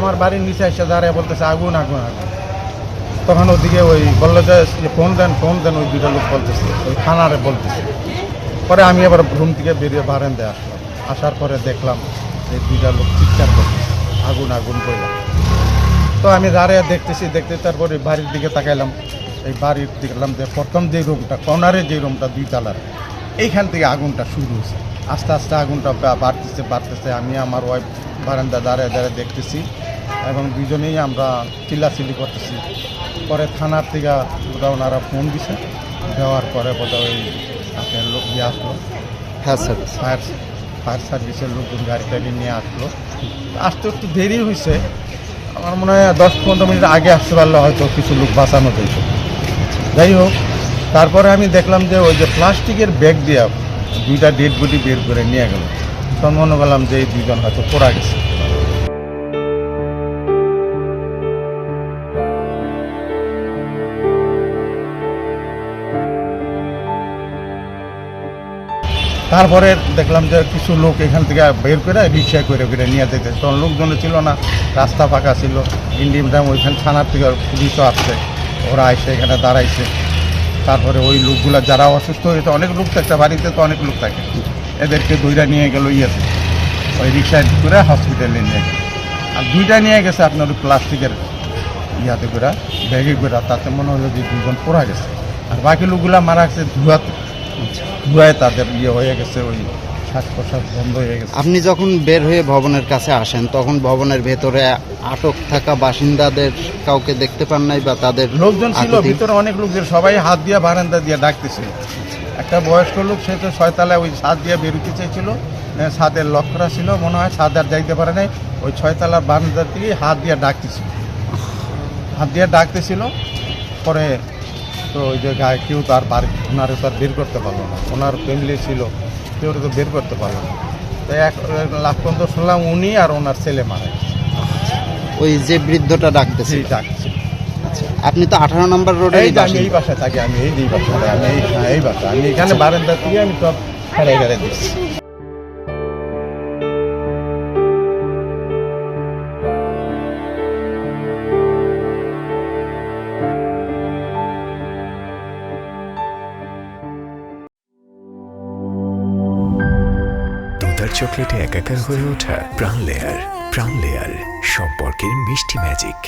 আমার বাড়ির নিচে এসে দাঁড়িয়ে বলতেছে আগুন আগুন আগুন। তখন ওদিকে ওই বললো যে ফোন দেন ওই দুইটা লোক বলতেছে, ওই থানারে বলতেছে। পরে আমি আবার রুম থেকে বেরিয়ে বারান্দায় আসলাম, আসার পরে দেখলাম এই দুইটা লোক চিৎকার করতেছে আগুন আগুন বললাম। তো আমি দাঁড়িয়ে দেখতে তারপরে বাড়ির দিকে তাকাইলাম। এই বাড়ির দেখলাম যে প্রথম যে রুমটা কর্নারে যে রুমটা 2 তলার, এইখান থেকে আগুনটা শুরু হয়েছে। আস্তে আস্তে আগুনটা বাড়তেছে। আমি আমার ওয়াইফ বারান্দা দাঁড়িয়ে দেখতেছি এবং দুজনেই আমরা চিল্লাচিল্লি করতেছি। পরে থানার থেকে ওনারা ফোন দিছে, দেওয়ার পরে বোধহয় ওই আপনার লোক দিয়ে আসলো, ফায়ার সার্ভিসের লোকজন গাড়ি টাড়ি নিয়ে আসলো। আসতে একটু দেরি হয়েছে, আমার মনে হয় 10-15 মিনিট আগে আসতে পারলে হয়তো কিছু লোক বাঁচানো যেত। যাই হোক, তারপরে আমি দেখলাম যে ওই যে প্লাস্টিকের ব্যাগ দিয়ে 2টা ডেড বডি বের করে নিয়ে গেল। তখন মনে করলাম যে এই 2জন হয়তো পড়া গেছে। তারপরে দেখলাম যে কিছু লোক এখান থেকে বের করে রিক্সা করে নিয়ে যেতে, তখন লোকজন ছিল না, রাস্তা ফাঁকা ছিল। ইন্ডিয়ান টাইম ওইখানে থানার থেকে পুলিশও আসছে, ওরা এসে এখানে দাঁড়াইছে। তারপরে ওই লোকগুলো যারা অসুস্থ হয়েছে, অনেক লোক থাকে বাড়িতে, তো অনেক লোক থাকে, এদেরকে 2টা নিয়ে গেল ইয়েতে, ওই রিক্সায় করে হসপিটালে নিয়ে গেল। আর 2টা নিয়ে গেছে আপনার ওই প্লাস্টিকের ইয়াতে করে, ব্যাগে করে। তাতে মনে হলো যে 2জন পড়া গেছে, আর বাকি লোকগুলা মারা গেছে ধুয়ায় তাদের হয়ে গেছে, ওই শ্বাস প্রশ্বাস বন্ধ হয়ে গেছে। আপনি যখন বের হয়ে ভবনের কাছে আসেন তখন ভবনের ভেতরে আটক থাকা বাসিন্দাদের কাউকে দেখতে পান নাই, বা তাদের লোকজন ছিল ভিতরে, অনেক লোকজন, সবাই হাত দিয়ে বারান্দা দিয়ে ডাকতেছিল। একটা বয়স্ক লোক, সে তো 6 তলায় ওই ছাদ দিয়ে বেরোতে চাইছিল, ছাদের লক করা ছিল, মনে হয় ছাদ আর যাইতে পারে নাই, ওই 6 তলার বারান্দার দিকে হাত দিয়ে ডাকতেছিল। পরে তো ওই যে গায়ে কেউ তার বাড়ি, ওনারে তো আর বের করতে পারলো না, ওনার ফ্যামিলি ছিল, কেউ তো বের করতে পারলো না। তো লাখ পর্যন্ত শুনলাম উনি আর ওনার ছেলে মারা গেছে। ওই যে বৃদ্ধটা ডাকতেছে ডাকছে। আপনি তো 18 নম্বর রোডে আমি এই বাসায় থাকি, আমি এই বাসায়, এই বাসা, আমি এখানে বারান্দা থেকে আমি সব ফেলে দিচ্ছি। চকলেটে একাকার হয়ে ওঠা প্রাণ লেয়ার সম্পর্কের মিষ্টি ম্যাজিক।